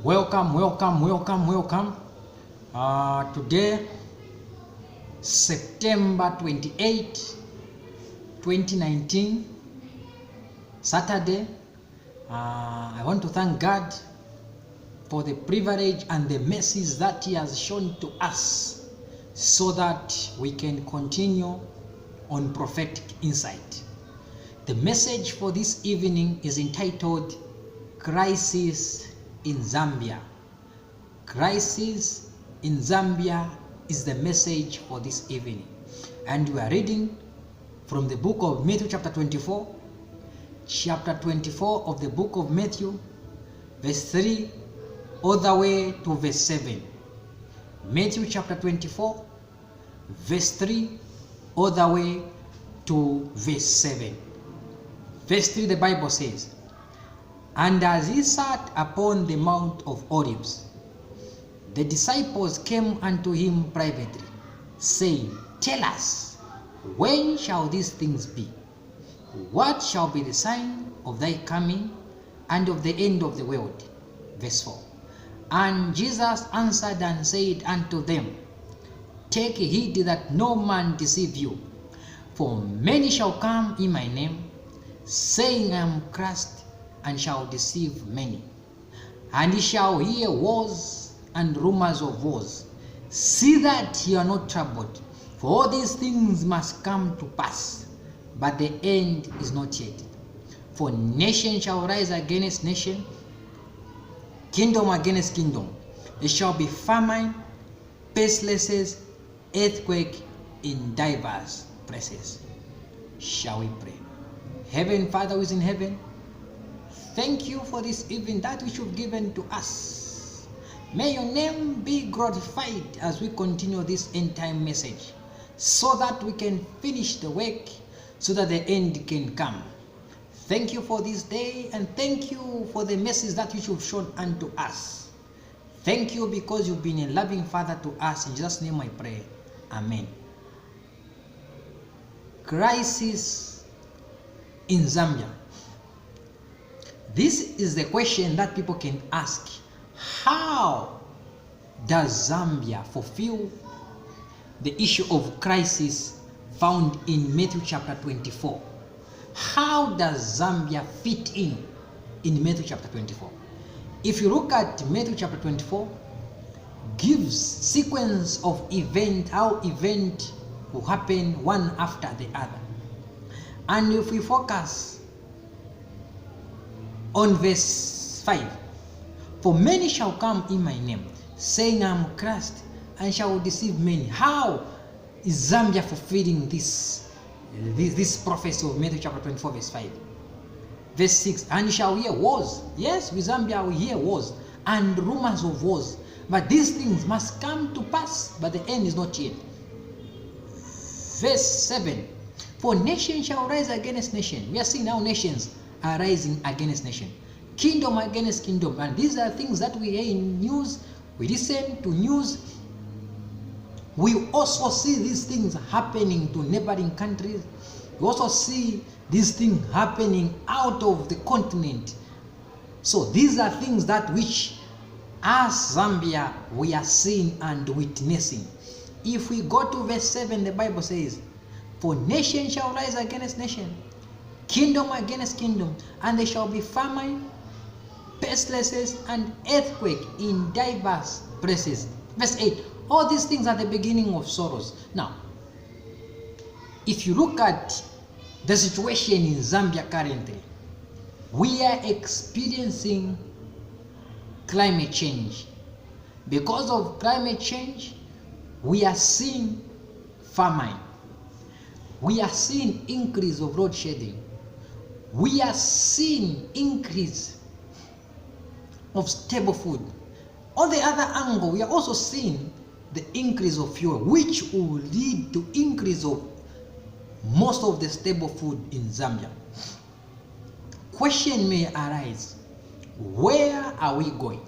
Welcome. Today, September 28, 2019, Saturday. I want to thank God for the privilege and the mercies that He has shown to us so that we can continue on prophetic insight. The message for this evening is entitled Crisis in Zambia. Crisis in Zambia is the message for this evening. And we are reading from the book of Matthew chapter 24 of the book of Matthew, verse 3 all the way to verse 7. Matthew chapter 24, verse 3 all the way to verse 7. Verse 3, the Bible says, "And as he sat upon the Mount of Olives, the disciples came unto him privately, saying, Tell us, when shall these things be? What shall be the sign of thy coming and of the end of the world?" Verse 4. "And Jesus answered and said unto them, Take heed that no man deceive you, for many shall come in my name, saying, I am Christ, and shall deceive many. And ye shall hear wars and rumors of wars. See that ye are not troubled, for all these things must come to pass, but the end is not yet. For nation shall rise against nation, kingdom against kingdom. There shall be famine, pestilences, earthquake in diverse places." Shall we pray? Heavenly Father who is in heaven, thank you for this evening, that which you've given to us. May your name be glorified as we continue this end time message, so that we can finish the work, so that the end can come. Thank you for this day, and thank you for the message that which you've shown unto us. Thank you because you've been a loving Father to us. In Jesus' name I pray. Amen. Crisis in Zambia. This is the question that people can ask. How does Zambia fulfill the issue of crisis found in Matthew chapter 24? How does Zambia fit in Matthew chapter 24? If you look at Matthew chapter 24, gives sequence of event, how event will happen one after the other. And if we focus on verse 5, "For many shall come in my name, saying, I am Christ, and shall deceive many." How is Zambia fulfilling this prophecy of Matthew chapter 24, verse 5? Verse 6, "And you shall hear wars." Yes, with Zambia we hear wars and rumors of wars. But these things must come to pass, but the end is not yet. Verse 7, "For nation shall rise against nation." We are seeing now nations are rising against nation. Kingdom against kingdom. And these are things that we hear in news. We listen to news. We also see these things happening to neighboring countries. We also see these things happening out of the continent. So these are things that which as Zambia we are seeing and witnessing. If we go to verse 7, the Bible says, "For nation shall rise against nation, kingdom against kingdom, and there shall be famine, pestilences, and earthquake in diverse places." Verse 8, all these things are the beginning of sorrows. Now, if you look at the situation in Zambia currently, we are experiencing climate change. Because of climate change, we are seeing famine. We are seeing increase of road shedding. We are seeing increase of stable food. On the other angle, we are also seeing the increase of fuel, which will lead to increase of most of the stable food in Zambia. Question may arise, where are we going?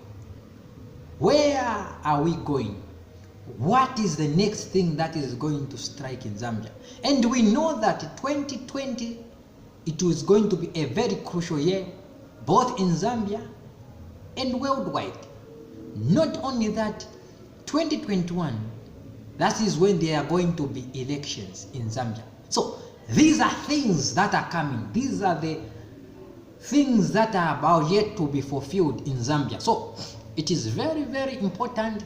Where are we going? What is the next thing that is going to strike in Zambia? And we know that 2020, it was going to be a very crucial year, both in Zambia and worldwide. Not only that, 2021, that is when there are going to be elections in Zambia. So these are things that are coming. These are the things that are about yet to be fulfilled in Zambia. So it is very, very important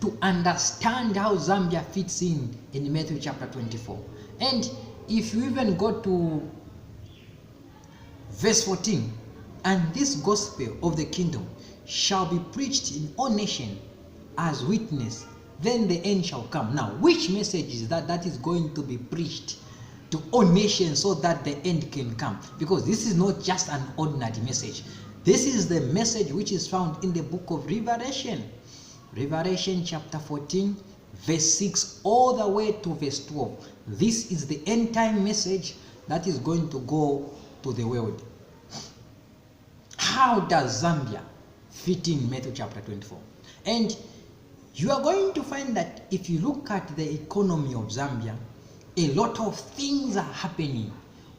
to understand how Zambia fits in Matthew chapter 24. And if you even go to verse 14, and this gospel of the kingdom shall be preached in all nations as witness, then the end shall come. Now, which message is that that is going to be preached to all nations so that the end can come? Because this is not just an ordinary message. This is the message which is found in the book of Revelation. Revelation chapter 14, verse 6 all the way to verse 12. This is the end time message that is going to go to the world. How does Zambia fit in Matthew chapter 24? And you are going to find that if you look at the economy of Zambia, a lot of things are happening.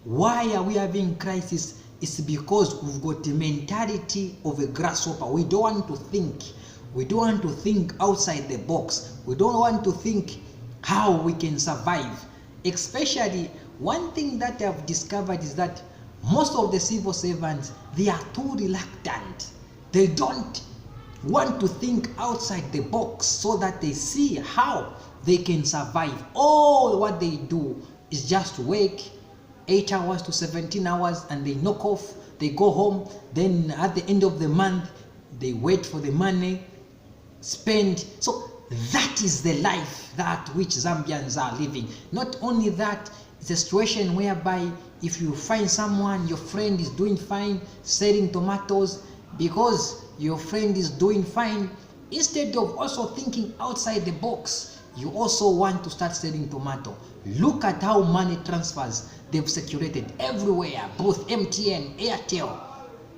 Why are we having crisis? It's because we've got the mentality of a grasshopper. We don't want to think. We don't want to think outside the box. We don't want to think how we can survive. Especially, one thing that I've discovered is that most of the civil servants, they are too reluctant. They don't want to think outside the box so that they see how they can survive. All what they do is just work 8 hours to 17 hours and they knock off, they go home, then at the end of the month, they wait for the money, spend. So that is the life that which Zambians are living. Not only that, it's a situation whereby if you find someone, your friend is doing fine, selling tomatoes, because your friend is doing fine, instead of also thinking outside the box, you also want to start selling tomato. Look at how money transfers they've circulated everywhere, both MTN, Airtel,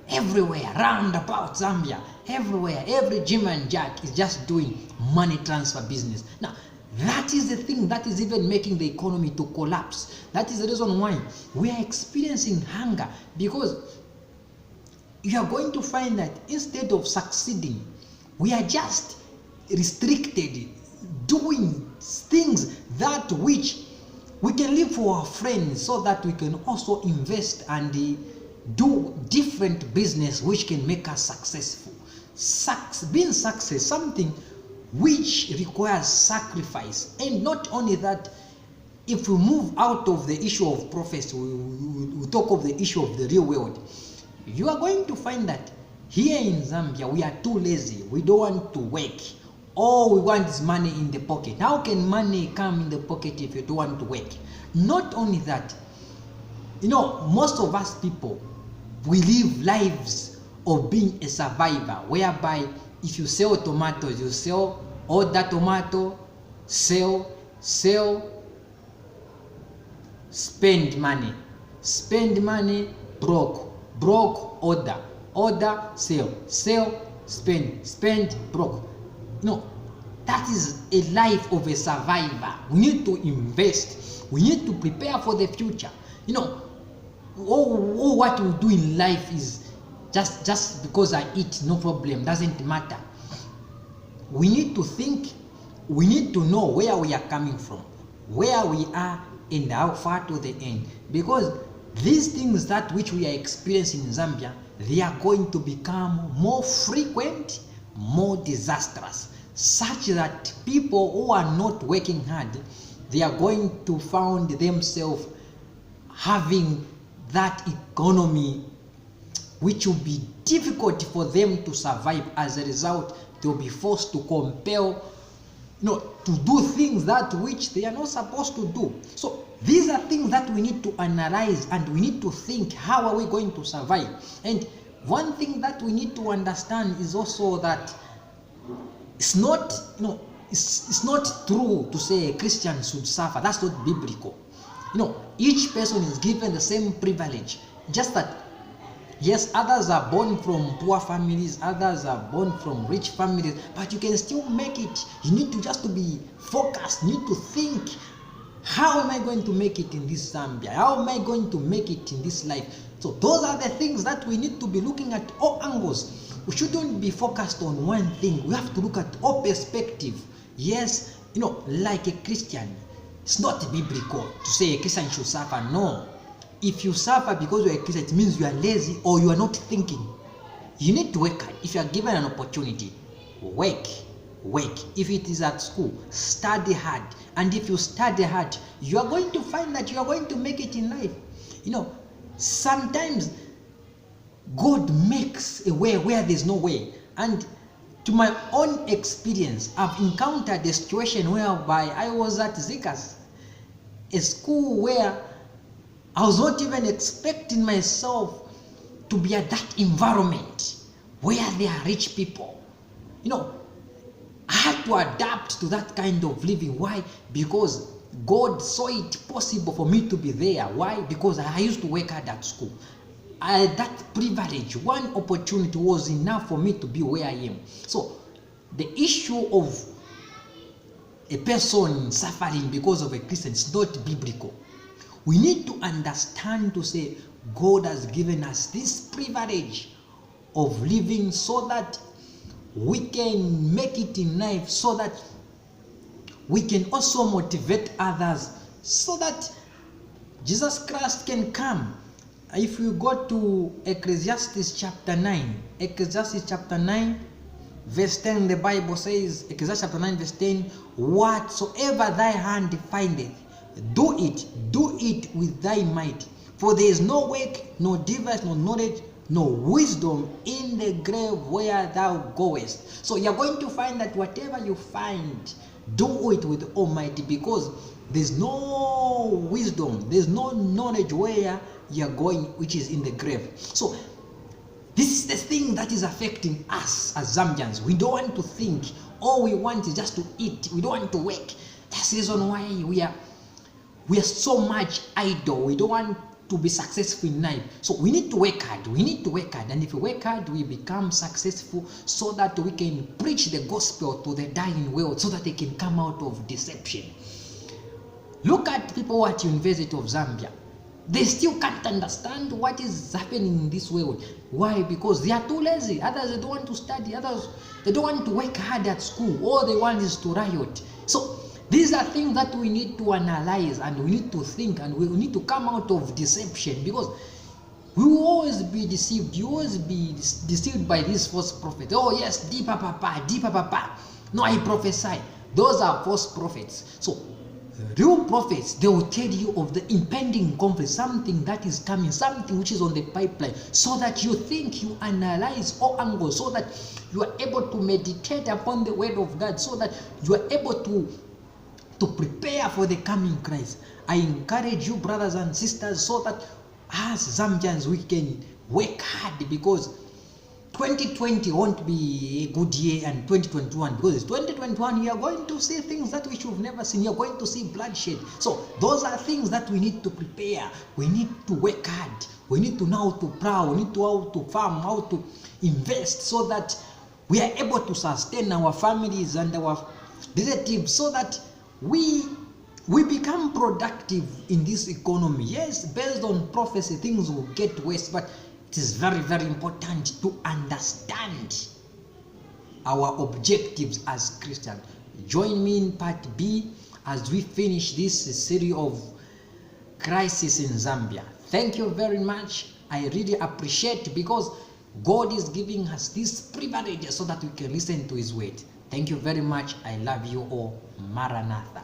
everywhere, round about Zambia, everywhere. Every Jim and Jack is just doing money transfer business. Now, that is the thing that is even making the economy to collapse. That is the reason why we are experiencing hunger, because you are going to find that instead of succeeding, we are just restricted, doing things that which we can live for our friends so that we can also invest and do different business which can make us successful. Being success, something which requires sacrifice. And not only that, if we move out of the issue of prophecy, we talk of the issue of the real world, you are going to find that here in Zambia, we are too lazy. We don't want to work. All we want is money in the pocket. How can money come in the pocket if you don't want to work? Not only that, most of us people, we live lives of being a survivor, whereby if you sell tomatoes, you sell all that tomato, sell, spend money, broke, order, sell, spend, broke. No, that is a life of a survivor. We need to invest. We need to prepare for the future. All what we do in life is just because I eat, no problem, doesn't matter. We need to think. We need to know where we are coming from, where we are, and how far to the end. Because these things that which we are experiencing in Zambia, they are going to become more frequent, more disastrous, such that people who are not working hard, they are going to find themselves having that economy which will be difficult for them to survive. As a result, they will be forced to compel, to do things that which they are not supposed to do. So these are things that we need to analyze, and we need to think, how are we going to survive? And one thing that we need to understand is also that it's not, it's not true to say a Christian should suffer. That's not biblical. Each person is given the same privilege. Just that, yes, others are born from poor families, others are born from rich families, but you can still make it. You need to just to be focused. You need to think, how am I going to make it in this Zambia? How am I going to make it in this life? So those are the things that we need to be looking at all angles. we shouldn't be focused on one thing. We have to look at all perspective. Yes, like a Christian, it's not biblical to say a Christian should suffer. No. If you suffer because you're a Christian, it means you are lazy or you are not thinking. You need to work hard. If you are given an opportunity, work. If it is at school, study hard. And if you study hard, you are going to find that you are going to make it in life. Sometimes God makes a way where there's no way. And to my own experience, I've encountered a situation whereby I was at Zikas, a school where I was not even expecting myself to be at that environment where there are rich people. I had to adapt to that kind of living. Why? Because God saw it possible for me to be there. Why? Because I used to work hard at school. That privilege, one opportunity was enough for me to be where I am. So the issue of a person suffering because of a Christian is not biblical. We need to understand to say God has given us this privilege of living so that we can make it in life, so that we can also motivate others, so that Jesus Christ can come. If you go to Ecclesiastes chapter 9, verse 10, the Bible says, Ecclesiastes chapter 9 verse 10, whatsoever thy hand findeth, do it with thy might. For there is no work, no device, no knowledge, no wisdom in the grave where thou goest. So you're going to find that whatever you find, do it with Almighty, because there's no wisdom, there's no knowledge where you're going, which is in the grave. So this is the thing that is affecting us as Zambians. We don't want to think. All we want is just to eat. We don't want to work. That's the reason why we are so much idle. We don't want to be successful in life. So we need to work hard. And if we work hard, we become successful, so that we can preach the gospel to the dying world, so that they can come out of deception. Look at people at University of Zambia. They still can't understand what is happening in this world. Why? Because they are too lazy. Others, they don't want to study. Others, they don't want to work hard at school. All they want is to riot. So these are things that we need to analyze, and we need to think, and we need to come out of deception, because we will always be deceived. You always be deceived by these false prophets. Oh yes, deeper papa. No, I prophesy. Those are false prophets. So real prophets, they will tell you of the impending conflict, something that is coming, something which is on the pipeline, so that you think, you analyze all angles, so that you are able to meditate upon the word of God, so that you are able to prepare for the coming Christ. I encourage you, brothers and sisters, so that as Zambians we can work hard, because 2020 won't be a good year, and 2021, because it's 2021, you are going to see things that we should have never seen. You're going to see bloodshed. So those are things that we need to prepare. We need to work hard. We need to know how to plow. We need to know how to farm, how to invest, so that we are able to sustain our families and our relatives, so that we become productive in this economy. Yes, based on prophecy, things will get worse, but it is very, very important to understand our objectives as Christians. Join me in part B as we finish this series of crisis in Zambia. Thank you very much. I really appreciate it, because God is giving us this privilege so that we can listen to His word. Thank you very much. I love you all. Maranatha.